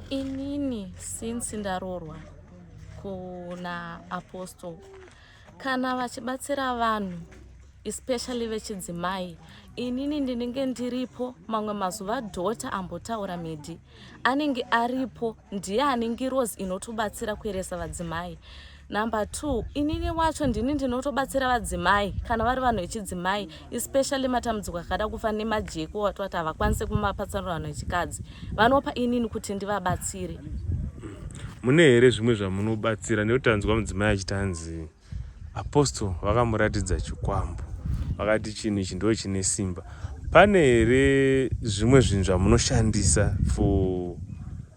Inini since ndarorwa kuna apostle kana vachibatsira vanhu especially vechidzimai, inini ndinenge ndiripo. Mamwe mazuva dhota ambotaura Medhi anenge aripo, ndiye anenge Rose inotobatsira kueresa vadzimai. Number 2, inini wacho ndini ndinotobatsira vadzimai kana vari vanhu vechidzimai, especially matambudziko akada kufa nemajeko watoti havakwanise kumapatsanura vanhu vechikadzi, vanopa inini kuti ndivabatsire. Mune here zvimwe zvamunobatsira? Nekuti tanzwa mudzimai achitanzi Apostle vakamuratidza chikwambo, vakati chinhu ichi ndo chine simba. Pane here zvimwe zvinhu zvamunoshandisa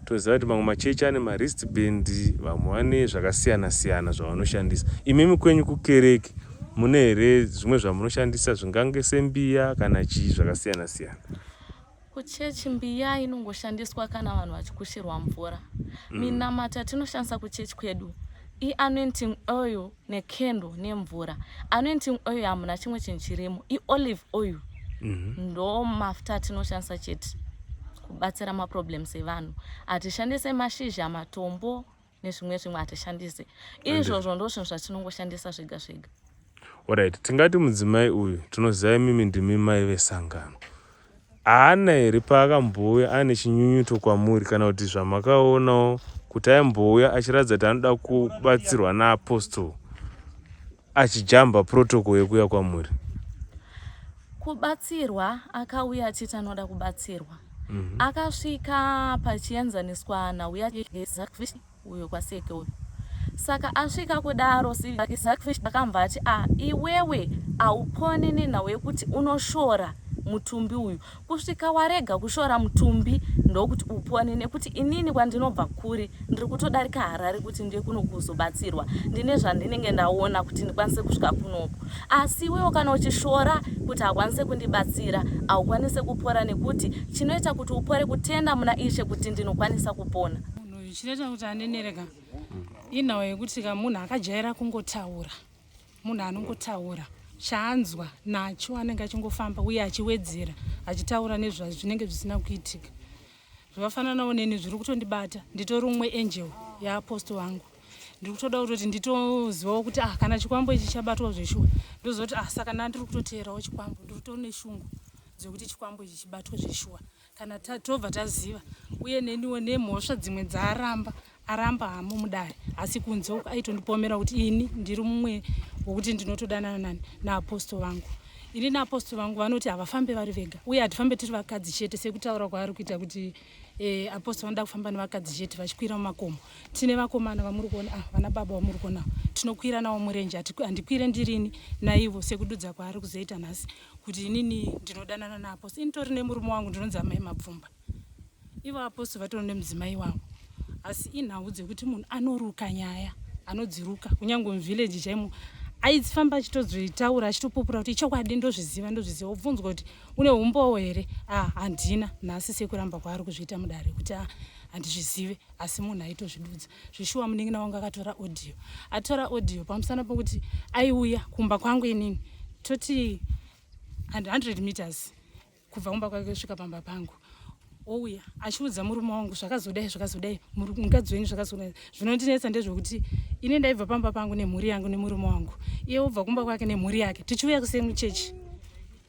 toziva kuti mamwe machechi ane maristband, vamwe vane zvakasiyana siyana zvavanoshandisa. Imimi kwenyu kukereke mune here zvimwe zvamunoshandisa, zvingange sembiya kana chii zvakasiyana siyana? Kuchechi mbiya inongoshandiswa kana vanhu vachikushirwa mvura. Minamata tinoshandisa kuchechi kwedu anointing oil nekendo nemvura. Anointing oil hamuna chimwe chinhu chirimo, olive oil ndo mafuta atinoshandisa chete kubatsira maproblems evanhu. Hatishandise mashizha, matombo nezvimwe hatishandise. Izvozvo ndo zvinhu zvatinongoshandisa zvega zvega. Alright, tingati mudzimai uyu tinoziva mimi ndimi mai vesangano. Haana here paakambouya ane chinyunyuto kwamuri kana kuti zvamakaonawo kuti aimbouya achiratidza kuti anoda kubatsirwa naApostle achijamba protocol yekuuya kwamuri? Kubatsirwa akauya achiti anoda kubatsirwa. Akasvika pachienzaniswa nauya Zakfish uyo kwaseke uyo. Saka asvika kudaro Zakfish akamva ati iwewe hauponi nenhau yekuti unoshora mutumbi uyu. Kusvika warega kushora mutumbi ndokuti upone, nekuti inini kwandinobva kuri ndiri kutodarika Harare kuti ndiye kuno kuzobatsirwa. Ndine zvandinenge ndaona kuti ndikwanise kusvika kunoku. Asi iwewe kana uchishora kuti hakwanise kundibatsira, haukwanise kupora, nekuti chinoita kuti upore kutenda muna Ishe kuti ndinokwanisa kupona. Munhu chinoita kuti anenereka inhau yekuti munhu akajaira kungotaura, munhu anongotaura chaanzwa nacho anenge achingofamba uye achiwedzera achitaura nezvinenge zvisina kuitika. Zvakafananawo neni zviri kutondibata, nditori umwe angel yaApostle wangu. Ndiri kutoda kuti nditozivawo kuti kana chikwambo ichi chabatwa zveshuwa, ndozoti saka ndiri kutoteerawo chikwambo, ndiri kutori neshungu dzekuti chikwambo ichi chibatwe zveshuwa. Kana tobva taziva, uye neniwo nemhosva dzimwe aramba hamo mudare, asi kunze uko aitondipomera kuti ini ndiri mumwe wokuti ndinotodanana naApostle wangu. Ini naApostle wangu vanoti havafambe vari vega, uye hatifambe tiri vakadzi chete sekutaura kwaari kuita kuti Apostle vanoda kufamba nevakadzi chete vachikwira mumakomo. Tine vakomana vamuri kuona, vana baba vamuri kuona, tinokwira nawo murenje. Handikwire ndirini naivo sekududza kwaari kuzoita nhasi kuti inini ndinodanana naApostle. Initori nemurume wangu ndinonzi Amai Mapfumba, ivo Apostle vatori nemudzimai wavo. Asi inhau dzekuti munhu anoruka nyaya, anodziruka kunyange muvhileji chaimo aifamba achitozoitaura achitopupura kuti ichokwadi ndozviziva. Obvunzwa kuti une umbowo here? Handina. Nhasi sekuramba kwaari kuzviita mudare kuti handizvizive, asi munhu aitozvidudza. Zvishuwa munin'ina wangu atora audio pamusana pokuti aiuya kumba kwangu inini toti 100 meters kubva kumba kwake kusvika pamba pangu. Ouya achiudza murume wangu zvakazodai mukadzi wenyu zvakazodai. Zvinondinetsa ndezvokuti ini ndaibva pamba pangu nemhuri yangu nemurume wangu, iye obva kumba kwake nemhuri yake, tichiuya kusemuchechi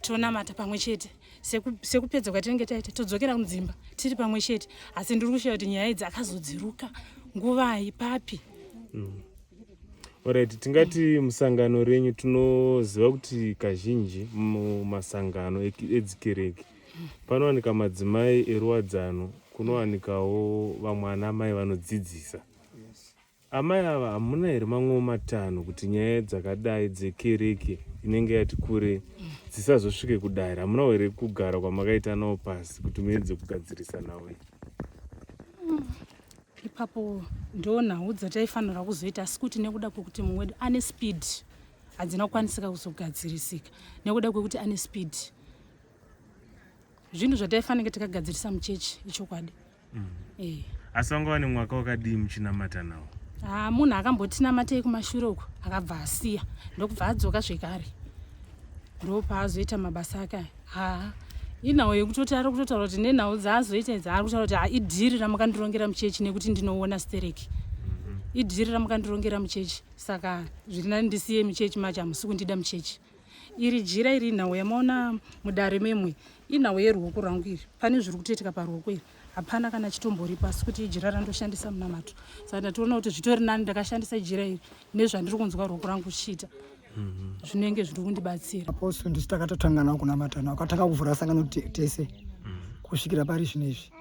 tonamata pamwe chete. Sekupedza kwatinenge taita todzokera kudzimba tiri pamwe chete. Asi ndiri kushuva kuti nyaya idzi akazodziruka nguvai papi. Alright, tingati musangano renyu tunoziva kuti kazhinji mumasangano edzikereke panowanika madzimai eruwadzano, kunowanikawo vamwe anamai vanodzidzisa. Amai ava hamuna here mamwe matanho kuti nyaya dzakadai dzekereke inenge yati kure dzisazosvike kudare? Hamuna here kugara kwamakaita nawo pasi kuti muedze kugadzirisa nawo? Ipapo ndo nhau dzataifanira kuzoita, asi kuti nekuda kwekuti mumwe wedu ane speed hadzina kukwanisika kuzogadzirisika. Nekuda kwekuti ane speed, zvinhu zvataifanira tikagadzirisa muchechi ichokwadi. Asi wanga wane mwaka wakadii muchinamata nawo? Munhu akambotinamatai kumashure uko akabva asiya, ndokubva adzoka zvekare, ndo paazoita mabasa ake. inawo yekutoti ari kutotaura kuti nenhau dzaazoita idzi ari kutaura kuti idhiri ramukandirongera muchechi nekuti ndinoona stereki idhiri ramukandirongera muchechi saka zviri nani ndisiye muchechi macho hamusi kundida muchechi iri jira iri inhau yamaona mudare memwe inhau yeruoko rwangu iri pane zviri kutoitika paruoko iri hapana kana chitombori pasi kuti ijira randoshandisa munamato saka ndationa kuti zvitori nani ndakashandisa ijira iri nezvandiri kunzwa ruoko rangu kuchiita zvinenge zviri kundibatsira. Apostle ndisi takatotanga nawo kunamata nawo katanga kuvhura sangano tese kusvikira pari zvinezvi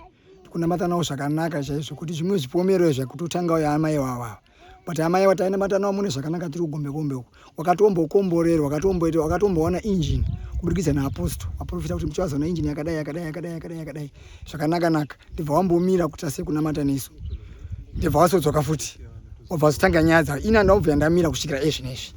kunamata nawo zvakanaka chaizvo kuti zvimwe zvipomero zvekutotanga uyo amai wawa but amai watainamata nawo mune zvakanaka tiri kugombe uko wakatombokomborerwa wakatomboona engine kuburikidza naApostle aprofita kuti muchazoona engine yakadai zvakanaka ndibva wambomira kuti ase kunamata nesu ndibva wasodzoka futi wabva wasitanga nyadza ina ndabva ndamira kusvikira zvinezvi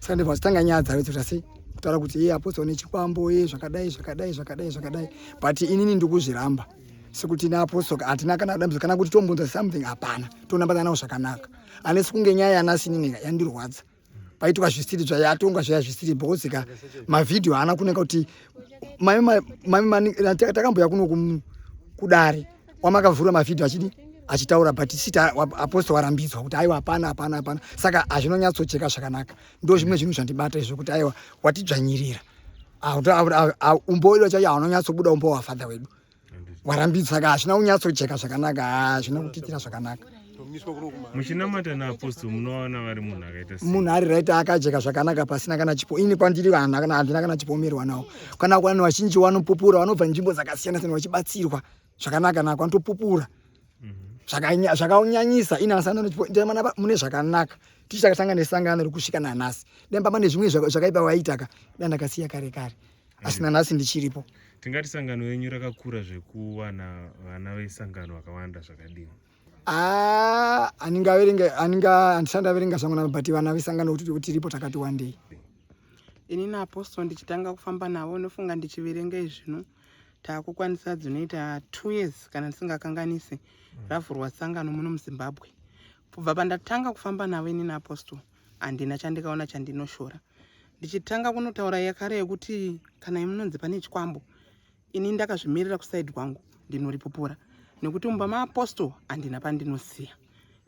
saka ndibva wasitanga nyadza kuti ase kutaura kuti Apostle nechikwambo zvakadai but inini ndikuzviramba sekuti naApostle hatina kana dambudziko kana kuti tombonza something hapana tonambata nawo zvakanaka anesi kunge nyaya yanasinini yandirwadza paitwa zvisiri zvayatonga zvaya zvisiri bhozika mavhidhiyo haana kuneka kuti takamboya kuno kudare wamakavhura mavhidhiyo achitaura but sita Apostle warambidzwa kuti aiwa hapana saka hazvinonyatsocheka zvakanaka ndo zvimwe zvinhu zvandibata izvo kuti aiwa watidzvanyirira umboilo chacho haunonyatsobuda umbo wafather wedu warambidzwa saka hazvina kunyatsocheka zvakanaka hazvina kutiitira zvakanaka. Muchinamata naApostle munoona vari munhu akaita sei? Munhu ari right akajeka zvakanaka pasina kana chipo ini kwandiri handina kana chipomerwa nawo kana vanhu vazhinji vanopupura vanobva nzvimbo dzakasiyana siyana vachibatsirwa zvakanaka nako vanotopupura zvakaunyanyisa inasana mune zvakanaka tichakasangana nesangano rekusvika nanhasi demba pane zvimwe zvakaipa waitaka dandakasiya kare asi nanhasi ndichiripo. Tingati sangano yenyu rakakura zvekuwana vana vesangano vakawanda zvakadini? Handisandaverenga zvangu nabati vana vesangano kuti tiripo takati wandei. Ini naApostle ndichitanga kufamba navo nofunga ndichiverenga izvino taakukwanisa dzinoita 2 years kana ndisingakanganisi ravhurwa sangano muno muZimbabwe. Kubva pandatanga kufamba navo ini naApostle handina chandikaona chandinoshora. Ndichitanga kunotaura yakare yekuti kana munonzi pane chikwambo ini ndakazvimirira kusaidi kwangu ndinoripupura nekuti mumba maApostle handina pandinosiya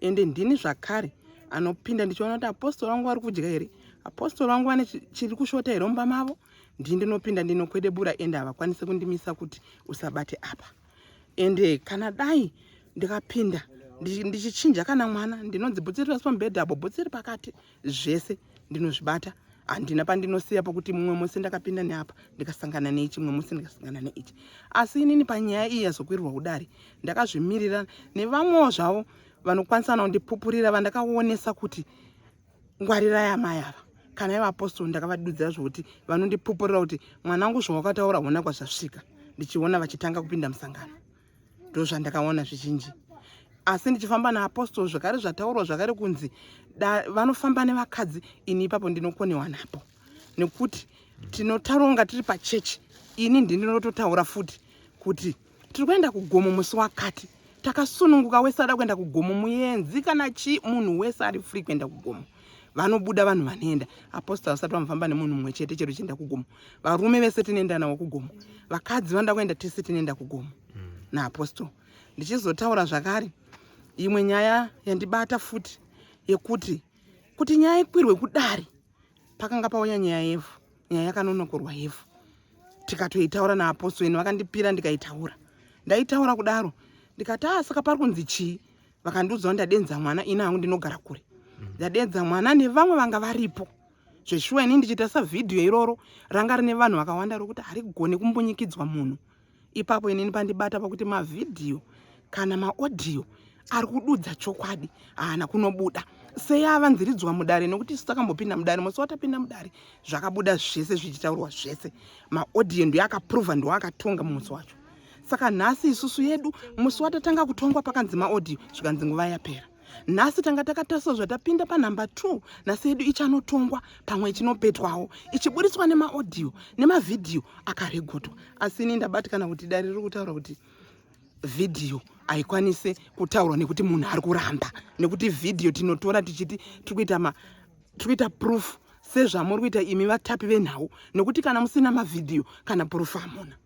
ende ndini zvakare anopinda ndichiona kuti Apostle wangu vari kudya here Apostle wangu vane chiri kushota here mumba mavo ndinopinda ndinokwedebura ende havakwanisi kundimisa kuti usabate apa ende kana dai ndikapinda ndichichinja kana mwana ndinodzibutsirira pambedhi apo butsiri pakati zvese ndinozvibata handina pandinosiya pokuti mumwe musi ndakapinda neapa ndikasangana neichi mumwe musi ndikasangana neichi asi inini panyaya iyi yazokwirirwa kudare ndakazvimirira nevamwewo zvavo vanokwanisa kundipupurira vandakaonesa kuti ngwarirai amai ava kana ivo Apostle ndakavadudzira zvokuti vanondipupurira kuti mwanangu zvawakataura hona kwazvasvika ndichiona vachitanga kupinda musangano ndo zvandakaona zvizhinji asi ndichifamba naApostle zvakare zvataurwa zvakare kunzi vanofamba nevakadzi ini ipapo ndinokonewa napo nekuti tinotaronga tiri pachechi ini ndinototaura futi kuti tiri kuenda kugomo musi wakati takasununguka wese ada kuenda kugomo muyenzi kana munhu wese ari free kuenda kugomo vanobuda vanhu vanoenda Apostle asati vamufamba nemunhu mumwe chete chero chienda kugomo varume vese tinoenda navo kugomo vakadzi vanoda kuenda tese tinoenda kugomo naApostle. Ndichizotaura zvakare imwe nyaya yandibata futi yekuti nyaya ikwirwe kudare pakanga pauya nyaya yevhu nyaya yakanonokorwa yevhu tikatoitaura naApostle ino vakandipira ndikaitaura ndaitaura kudaro ndikati saka pari kunzi chii vakandiudza ndadenza mwana ina hangu ndinogara kure ndadenza mwana nevamwe vanga varipo zveshuwa ini ndichita savhidhiyo iroro ranga rine vanhu vakawanda rokuti harigone kumbunyikidzwa munhu ipapo inini pandibata pakuti mavhidhiyo kana maodhiyo ari kududza chokwadi haana kunobuda sei avanziridzwa mudare nekuti tisakambopinda mudare musi watapinda mudare zvakabuda zvese zvichitaurwa zvese maodhiyo ndiyo akapruvha ndiwo akatonga musi wacho saka nhasi isusu yedu musi watatanga kutongwa pakanzi maodhiyo zvikanzi nguva yapera nhasi tanga takatarisa zvatapinda panhamba 2 nhasi yedu ichanotongwa pamwe ichinopetwawo ichiburitswa nemaodhiyo nemavhidhiyo akaregotwa asi ini ndabatikana kuti dare riri kutaura kuti vhidhiyo haikwanise kutaurwa nekuti munhu ari kuramba nekuti vhidhiyo tinotora tichiti tiri kuita proof sezvamuri kuita imi vatapi venhau nekuti kana musina mavhidhiyo kana proof hamuna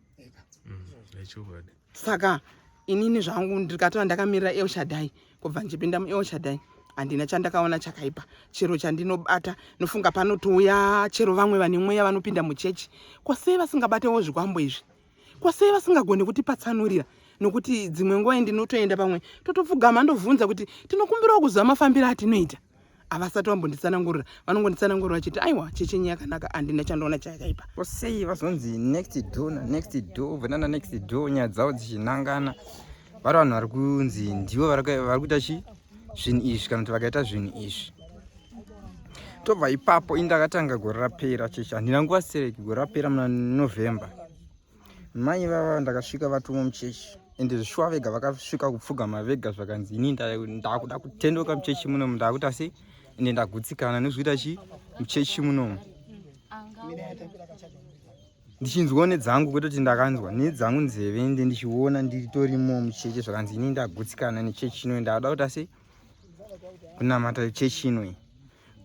Chokwadi. Saka inini zvangu ndikatova ndakamirira El Shaddai kubva ndichipinda muEl Shaddai handina chandakaona chakaipa. Chero chandinobata nofunga panotouya chero vamwe vane mweya vanopinda muchechi. Kwasei vasingabatewo zvikwambo izvi? Kwasei vasingagone kutipatsanurira? Nokuti dzimwe nguva ndinotoenda pamwe totopfugama ndobvunza kuti tinokumbirawo kuziva mafambiro atinoita. Havasati vambonditsanangurira, vanongonditsanangurira vachiti aiwa chechenyu yakanaka, handina chandoona chakaipa. Kwasei vazonzi next door vanana next door, nyaya dzavo dzichinangana. Vari vanhu vari kunzi ndivo vari kuita zvinhu izvi kana kuti vakaita zvinhu izvi. Tobva ipapo indakatanga gore rapera chechi, handina nguva sereki, gore rapera muna November. Mai vava ndakasvika vatumwa muchechi ende zvishwa vega vakasvika kupfugama vega zvakanzi ini ndakuda kutendoka muchechi munomu, ndakuti asi ende ndagutsikana nezvikuita muchechi munomu. Ndichinzwawo nedzangu kutoti ndakanzwa nedzangu nzeve ende ndichiona nditorimo muchechi zvakanzi ini ndagutsikana nechechi ino, ndada kuti asi kunamata chechi ino.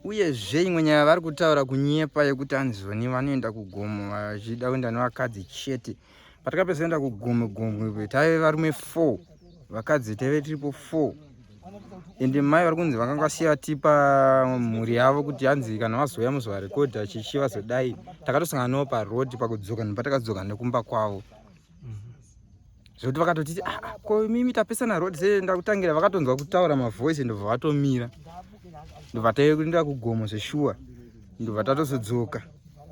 Uyezve imwe nyaya vari kutaura kunyepa yekuti anzoni vanoenda kugomo vachida kuenda nevakadzi chete. Patakapedza kugomo taive varume 4, vakadzi taive tiripo 4. Ende mai vari kunzi vakanga vasiya tipa mhuri yavo kuti hanzi kana vazouya muzovarekodha chechi vazodai. Takatosangana navo parodi pakudzoka patakadzoka nekumba kwavo. Zvokuti vakatotiti ko mimi tapesana rodi sei ndakutangira, vakatonzwa kutaura mavhoisi ndobva vatomira. Ndobva taenda kugomo zveshuwa, ndobva tatozodzoka,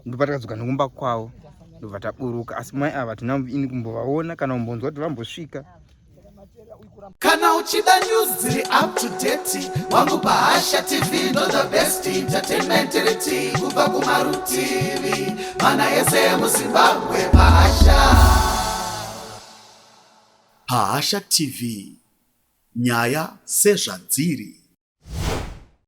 ndobva takadzoka nekumba kwavo, ndobva taburuka. Asi mai ava hatina ini kumbovaona kana kumbonzwa kuti vambosvika. Kana uchida news dziri up to date, wangu Bahasha TV ndo the best entertainment reti kubva kumarutivi, mana ese muZimbabwe Bahasha TV, nyaya sezvadziri.